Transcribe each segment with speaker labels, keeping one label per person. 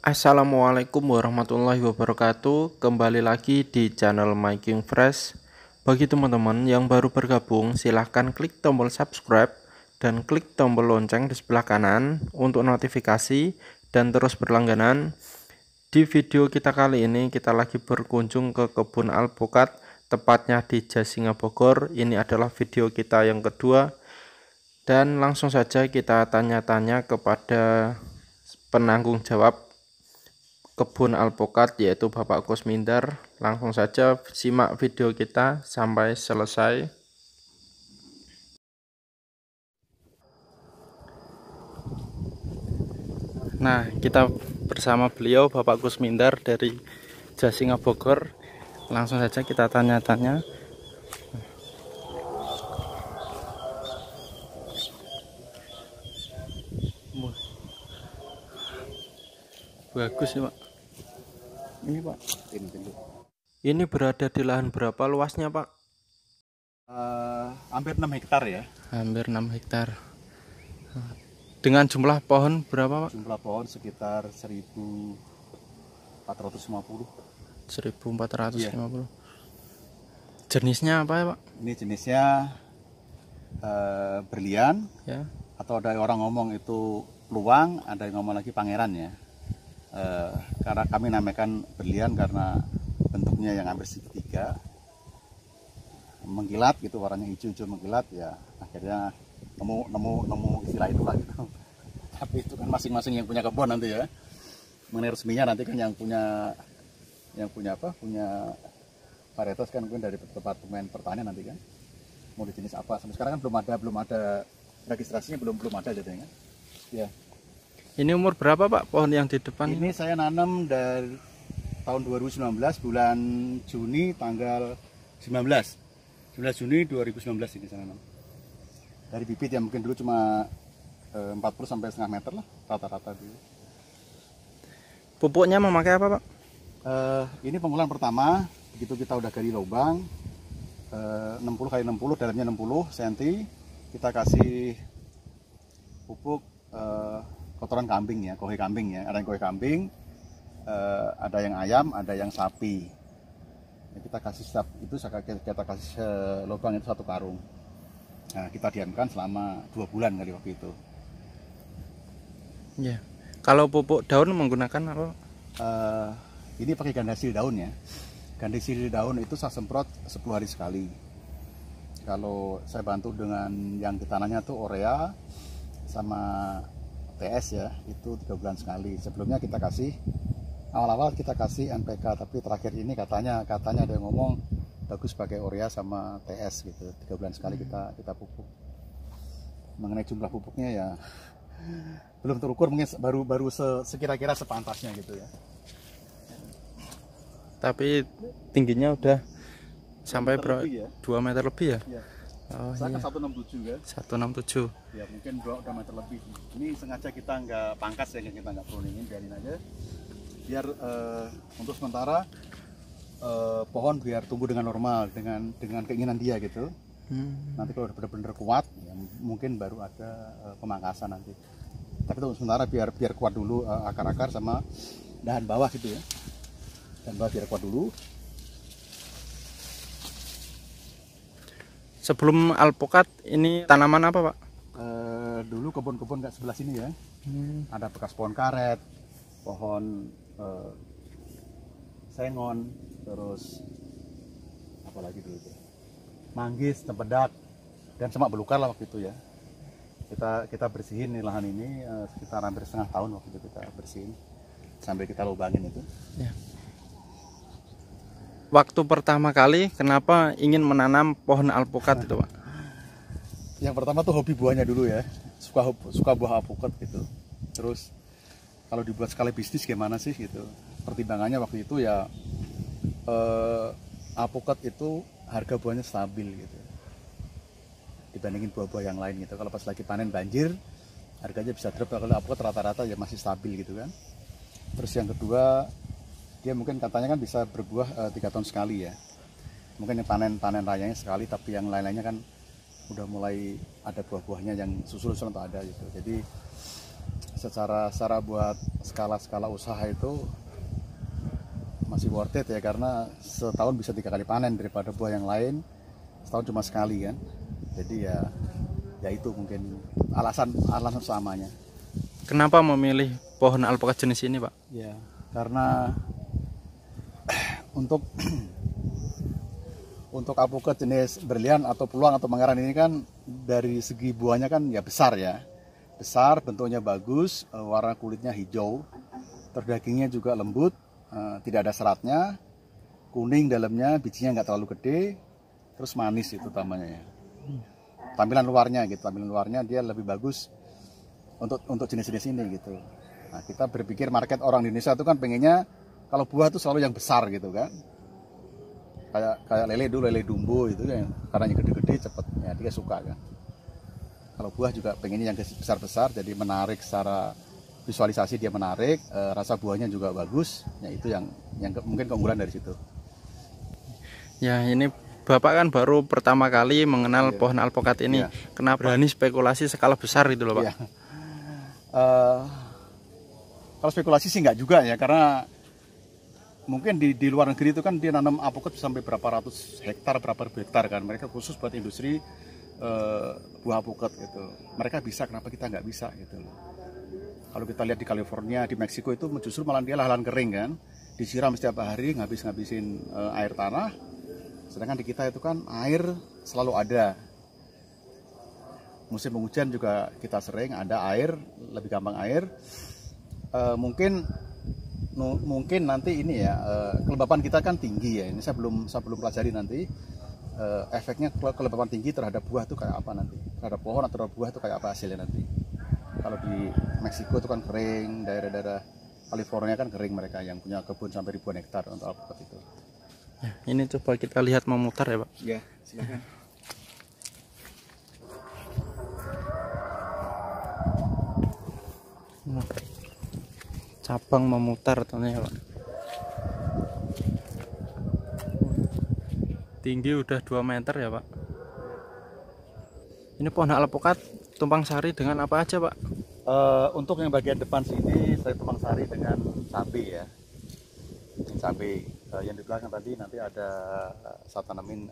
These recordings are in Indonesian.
Speaker 1: Assalamualaikum warahmatullahi wabarakatuh. Kembali lagi di channel Making Fresh. Bagi teman-teman yang baru bergabung, silahkan klik tombol subscribe dan klik tombol lonceng di sebelah kanan untuk notifikasi dan terus berlangganan. Di video kita kali ini kita lagi berkunjung ke kebun alpukat, tepatnya di Jasinga Bogor. Ini adalah video kita yang kedua, dan langsung saja kita tanya-tanya kepada penanggung jawab kebun alpukat, yaitu Bapak Kusmindar. Langsung saja simak video kita sampai selesai. Nah, kita bersama beliau, Bapak Kusmindar dari Jasinga Bogor. Langsung saja kita tanya-tanya. Bagus ya, Pak. Ini, Pak. Ini berada di lahan berapa luasnya, Pak?
Speaker 2: Hampir 6 hektar ya.
Speaker 1: Hampir 6 hektar. Dengan jumlah pohon berapa, Pak?
Speaker 2: Jumlah pohon sekitar 1450.
Speaker 1: 1450. Jenisnya apa ya, Pak?
Speaker 2: Ini jenisnya berlian
Speaker 1: Ya.
Speaker 2: atau ada orang ngomong itu luang, ada yang ngomong lagi pangeran ya. Karena kami namakan berlian karena bentuknya yang hampir segitiga, mengkilat gitu, warnanya hijau-hijau mengkilat ya. Akhirnya nemu istilah itu lah gitu. Tapi itu kan masing-masing yang punya kebun nanti ya. Mengenai resminya nanti kan yang punya varietas kan mungkin dari Departemen Pertanian nanti kan. Mau di jenis apa? Sampai sekarang kan belum ada registrasinya, belum ada jadinya. Ya.
Speaker 1: Ini umur berapa, Pak, pohon yang di depan?
Speaker 2: Ini saya nanam dari tahun 2019, bulan Juni, tanggal 19 Juni 2019 ini saya nanam. Dari bibit yang mungkin dulu cuma 40 sampai setengah meter lah rata-rata dulu.
Speaker 1: Pupuknya memakai apa, Pak?
Speaker 2: Ini pengolahan pertama, begitu kita udah gali lubang 60 x 60, dalamnya 60 cm, kita kasih pupuk kotoran kambing ya, kohe kambing ya. Ada yang kohe kambing, ada yang ayam, ada yang sapi. Ya, kita kasih kita kasih lubang itu 1 karung. Nah, kita diamkan selama 2 bulan kali waktu itu.
Speaker 1: Ya. Kalau pupuk daun menggunakan apa?
Speaker 2: Ini pakai ganda sirih daun ya. Ganda sirih daun itu saya semprot 10 hari sekali. Kalau saya bantu dengan yang ditanamnya tuh urea sama TS ya, itu 3 bulan sekali. Sebelumnya kita kasih, awal-awal kita kasih NPK, tapi terakhir ini katanya ada yang ngomong bagus pakai urea sama TS gitu. 3 bulan sekali kita pupuk. Mengenai jumlah pupuknya ya belum terukur, mungkin baru sekira-kira sepantasnya gitu ya.
Speaker 1: Tapi tingginya udah sampai berapa?
Speaker 2: Ya?
Speaker 1: 2 meter lebih ya?
Speaker 2: Ya.
Speaker 1: Oh,
Speaker 2: Saya
Speaker 1: iya.
Speaker 2: kan 167 kan?
Speaker 1: 167.
Speaker 2: Ya mungkin 2 meter lebih. Ini sengaja kita nggak pangkas ya, kita nggak pruningin, biarin aja. Biar untuk sementara pohon biar tumbuh dengan normal, dengan keinginan dia gitu. Nanti kalau udah benar-benar kuat, ya mungkin baru ada pemangkasan nanti. Tapi untuk sementara biar kuat dulu akar-akar sama dahan bawah gitu ya. Dahan bawah biar kuat dulu.
Speaker 1: Sebelum alpukat ini tanaman apa, Pak?
Speaker 2: Dulu kebun-kebun nggak sebelah sini ya. Ada bekas pohon karet, pohon sengon, terus apa lagi dulu itu? Manggis, tempedak, dan semak belukar lah waktu itu ya. Kita bersihin nih lahan ini sekitar hampir setengah tahun waktu itu kita bersihin sampai kita lubangin itu.
Speaker 1: Ya. waktu pertama kali kenapa ingin menanam pohon alpukat itu Pak?
Speaker 2: Yang pertama tuh hobi buahnya dulu ya, suka buah alpukat gitu. Terus kalau dibuat skala bisnis gimana sih gitu. Pertimbangannya waktu itu ya alpukat itu harga buahnya stabil gitu dibandingin buah-buah yang lain gitu. Kalau pas lagi panen banjir harganya bisa drop, kalau alpukat rata-rata ya masih stabil gitu kan. Terus yang kedua, dia mungkin katanya kan bisa berbuah 3 tahun sekali ya. Mungkin yang panen rayanya sekali, tapi yang lain-lainnya kan udah mulai ada buah-buahnya yang susul-susul atau ada gitu. Jadi secara buat skala usaha itu masih worth it ya, karena setahun bisa 3 kali panen daripada buah yang lain setahun cuma sekali kan. Jadi ya itu mungkin alasan utamanya.
Speaker 1: Kenapa memilih pohon alpukat jenis ini Pak?
Speaker 2: Ya karena untuk alpukat jenis berlian atau peluang atau Manggaran ini kan dari segi buahnya kan ya besar, bentuknya bagus, warna kulitnya hijau, terus dagingnya juga lembut, tidak ada seratnya, kuning dalamnya, bijinya nggak terlalu gede, terus manis itu utamanya ya. Tampilan luarnya dia lebih bagus untuk jenis-jenis ini gitu. Nah, kita berpikir market orang Indonesia itu kan pengennya kalau buah itu selalu yang besar gitu kan. Kayak lele dumbo itu kan, karena yang gede-gede cepet ya dia suka kan. Kalau buah juga pengennya yang besar-besar, jadi menarik secara visualisasi, dia menarik, rasa buahnya juga bagus. Ya itu yang mungkin keunggulan dari situ.
Speaker 1: Ya ini Bapak kan baru pertama kali mengenal pohon alpukat ini. Kenapa berani spekulasi skala besar gitu loh Pak?
Speaker 2: Kalau spekulasi sih nggak juga ya, karena mungkin di luar negeri itu kan dia nanam alpukat sampai berapa ratus hektar, berapa ribu hektar kan. Mereka khusus buat industri buah alpukat gitu. Mereka bisa, kenapa kita nggak bisa gitu loh. Kalau kita lihat di California, di Meksiko itu justru malah dia lahan kering kan, disiram setiap hari, ngabisin air tanah. Sedangkan di kita itu kan air selalu ada. Musim penghujan juga kita sering ada air, lebih gampang air. Mungkin nanti ini ya, kelembapan kita kan tinggi ya. Ini saya belum pelajari nanti efeknya kelembapan tinggi terhadap buah itu kayak apa nanti. Terhadap pohon atau terhadap buah itu kayak apa hasilnya nanti. Kalau di Meksiko itu kan kering, daerah-daerah California kan kering, mereka yang punya kebun sampai ribuan hektar untuk alpukat itu.
Speaker 1: Ya, ini coba kita lihat memutar ya Pak.
Speaker 2: Ya, silakan.
Speaker 1: Cabang memutar ternyata Pak. Tinggi udah 2 meter ya Pak. Ini pohon alpukat tumpang sari dengan apa aja Pak?
Speaker 2: Untuk yang bagian depan sini saya tumpang sari dengan cabai ya. Cabai. Yang di belakang tadi nanti ada saya tanamin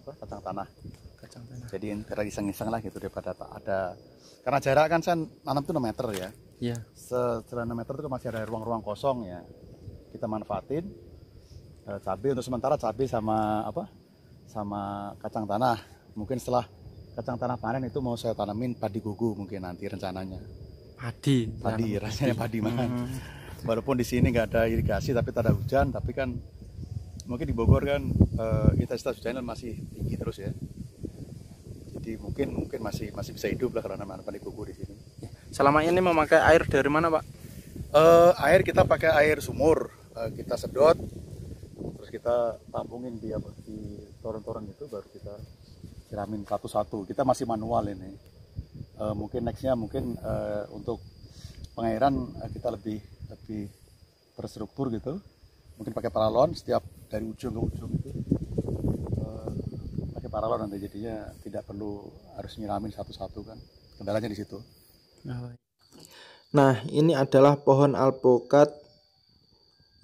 Speaker 2: kacang tanah. Jadi biar iseng-iseng lah gitu, daripada ada, karena jarak kan saya nanam itu 6 meter ya.
Speaker 1: Iya.
Speaker 2: Setelah 6 meter itu masih ada ruang-ruang kosong ya. Kita manfaatin cabai untuk sementara, cabai sama sama kacang tanah. Mungkin setelah kacang tanah panen itu mau saya tanamin padi gugu mungkin nanti rencananya.
Speaker 1: Padi
Speaker 2: Rasanya padi mah. Walaupun di sini nggak ada irigasi tapi tak ada hujan, tapi kan mungkin di Bogor kan intensitas hujannya masih tinggi terus ya. Jadi mungkin masih bisa hidup lah kalau nanam padi gugu di sini.
Speaker 1: Selama ini memakai air dari mana Pak?
Speaker 2: Air kita pakai air sumur, kita sedot, terus kita tampungin di toren-toren itu, baru kita siramin satu-satu. Kita masih manual ini. Mungkin nextnya untuk pengairan kita lebih terstruktur gitu, mungkin pakai paralon setiap dari ujung ke ujung itu pakai paralon nanti, jadinya tidak perlu harus nyiramin satu-satu kan, kendalanya di situ.
Speaker 1: Nah ini adalah pohon alpukat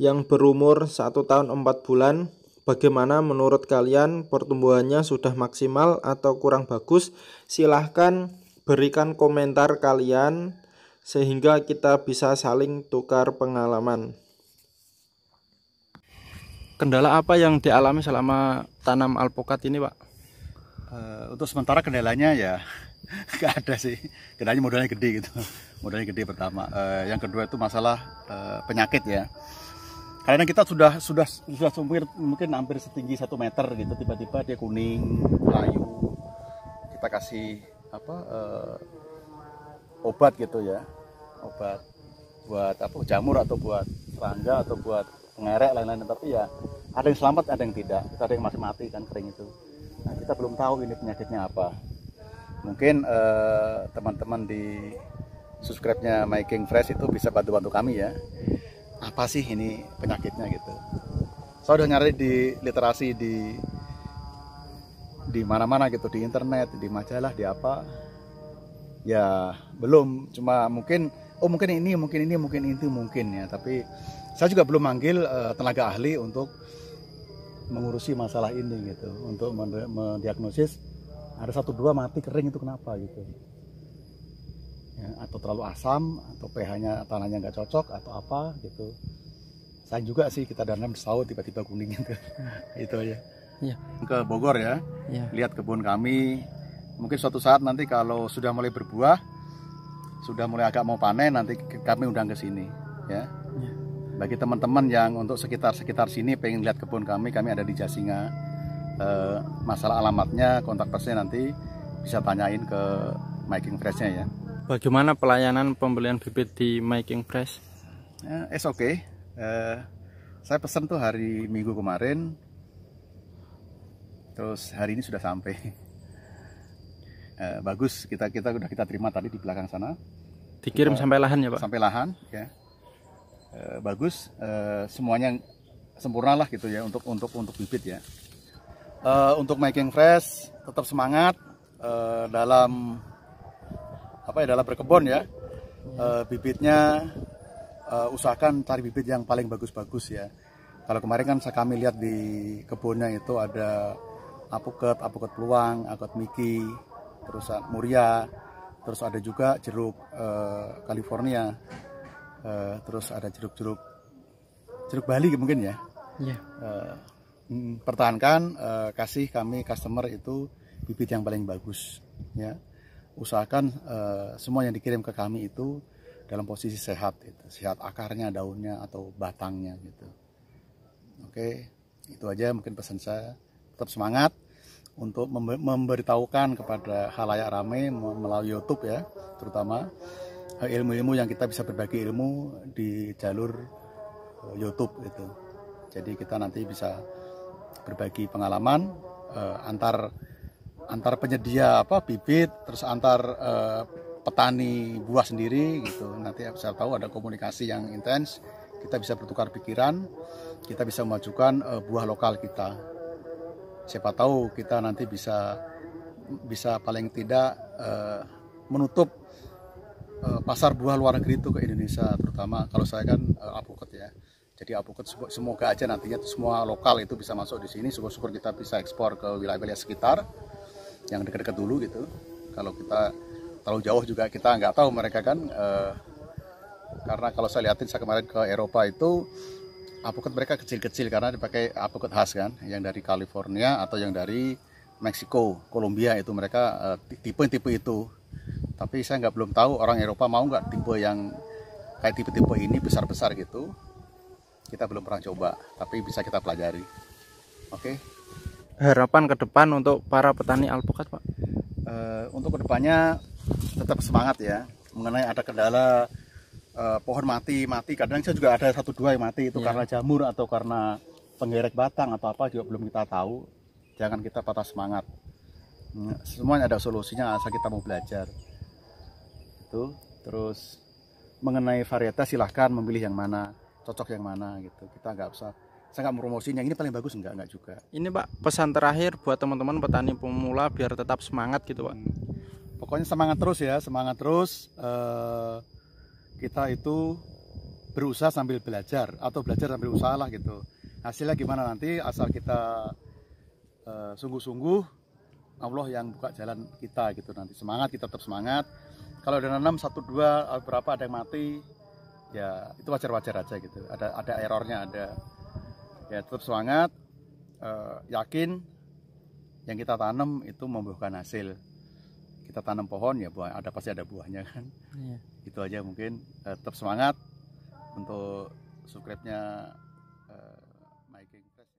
Speaker 1: yang berumur 1 tahun 4 bulan. Bagaimana menurut kalian, pertumbuhannya sudah maksimal atau kurang bagus? Silahkan berikan komentar kalian sehingga kita bisa saling tukar pengalaman. Kendala apa yang dialami selama tanam alpukat ini Pak?
Speaker 2: Untuk sementara kendalanya ya nggak ada sih. Kendalanya modalnya gede gitu. Modalnya gede pertama. Yang kedua itu masalah penyakit ya. Karena kita sudah mungkin hampir setinggi 1 meter gitu, tiba-tiba dia kuning, layu. Kita kasih obat gitu ya, obat buat jamur atau buat serangga atau buat pengerek lain-lain, tapi ya ada yang selamat, ada yang tidak, ada yang masih mati kan kering itu. Nah, kita belum tahu ini penyakitnya apa. Mungkin teman-teman di subscribe-nya Making Fresh itu bisa bantu kami ya. Apa sih ini penyakitnya gitu. Saya udah nyari di literasi di mana-mana gitu, di internet, di majalah, di apa. Ya belum, cuma mungkin ini ya, tapi saya juga belum manggil tenaga ahli untuk mengurusi masalah ini gitu, untuk mendiagnosis ada 1-2 mati kering itu kenapa gitu ya, atau terlalu asam atau pH-nya tanahnya nggak cocok atau apa gitu. Saya juga sih, kita nanam setahun tiba-tiba kuning gitu. Itu aja
Speaker 1: Ya.
Speaker 2: Ke Bogor ya, lihat kebun kami. Mungkin suatu saat nanti kalau sudah mulai berbuah, sudah mulai agak mau panen, nanti kami undang ke sini ya. Bagi teman-teman yang untuk sekitar sini pengen lihat kebun kami ada di Jasinga. Masalah alamatnya, kontak personnya nanti bisa tanyain ke Making Fresh-nya ya.
Speaker 1: Bagaimana pelayanan pembelian bibit di Making Fresh?
Speaker 2: It's okay. Saya pesan tuh hari Minggu kemarin, terus hari ini sudah sampai. Bagus, kita terima tadi di belakang sana.
Speaker 1: Dikirim sampai lahan ya Pak? Sampai
Speaker 2: lahan ya. Bagus, semuanya sempurna lah gitu ya untuk bibit ya. Untuk Making Fresh tetap semangat dalam berkebun ya. Bibitnya usahakan cari bibit yang paling bagus-bagus ya. Kalau kemarin kan kami lihat di kebunnya itu ada apuket peluang, apuket miki, terus muria, terus ada juga jeruk California, terus ada jeruk Bali mungkin ya. Pertahankan, kasih kami customer itu bibit yang paling bagus ya. Usahakan semua yang dikirim ke kami itu dalam posisi sehat, sehat akarnya, daunnya atau batangnya gitu. Oke, itu aja mungkin pesan saya. Tetap semangat untuk memberitahukan kepada khalayak ramai melalui YouTube ya, terutama ilmu-ilmu yang kita bisa berbagi ilmu di jalur YouTube gitu. Jadi kita nanti bisa berbagi pengalaman antar penyedia bibit, terus antar petani buah sendiri gitu. Nanti saya tahu ada komunikasi yang intens, kita bisa bertukar pikiran, kita bisa memajukan buah lokal kita. Siapa tahu kita nanti bisa paling tidak menutup pasar buah luar negeri itu ke Indonesia, terutama kalau saya kan apuket ya. Jadi apuket semoga aja nantinya semua lokal itu bisa masuk di sini. Syukur-syukur kita bisa ekspor ke wilayah-wilayah sekitar yang dekat-dekat dulu gitu. Kalau kita terlalu jauh juga kita nggak tahu mereka kan. Karena kalau saya lihatin, saya kemarin ke Eropa itu apuket mereka kecil-kecil karena dipakai apuket khas kan, yang dari California atau yang dari Meksiko, Kolombia itu mereka tipe-tipe itu. Tapi saya belum tahu orang Eropa mau nggak tipe yang kayak tipe-tipe ini besar-besar gitu. Kita belum pernah coba, tapi bisa kita pelajari. Oke.
Speaker 1: Harapan ke depan untuk para petani alpukat Pak?
Speaker 2: Untuk kedepannya tetap semangat ya. Mengenai ada kendala pohon mati, kadang saya juga ada 1-2 yang mati itu karena jamur atau karena penggerek batang atau apa juga belum kita tahu. Jangan kita patah semangat. Semuanya ada solusinya asal kita mau belajar. Itu terus mengenai varietas silahkan memilih yang mana, cocok yang mana gitu. Kita nggak usah, saya nggak promosiin yang ini paling bagus, enggak juga.
Speaker 1: Ini Pak pesan terakhir buat teman-teman petani pemula biar tetap semangat gitu Pak.
Speaker 2: Pokoknya semangat terus ya, semangat terus. Kita itu berusaha sambil belajar atau belajar sambil usaha lah gitu. Hasilnya gimana nanti asal kita sungguh-sungguh, Allah yang buka jalan kita gitu nanti. Semangat, kita tetap semangat. Kalau udah nanam 1-2 berapa ada yang mati, ya itu wajar-wajar aja gitu. Ada errornya, ada. Ya tetap semangat, yakin yang kita tanam itu membuahkan hasil. Kita tanam pohon ya buah, pasti ada buahnya kan. Itu aja mungkin. Tetap semangat untuk subscribe-nya Fresh.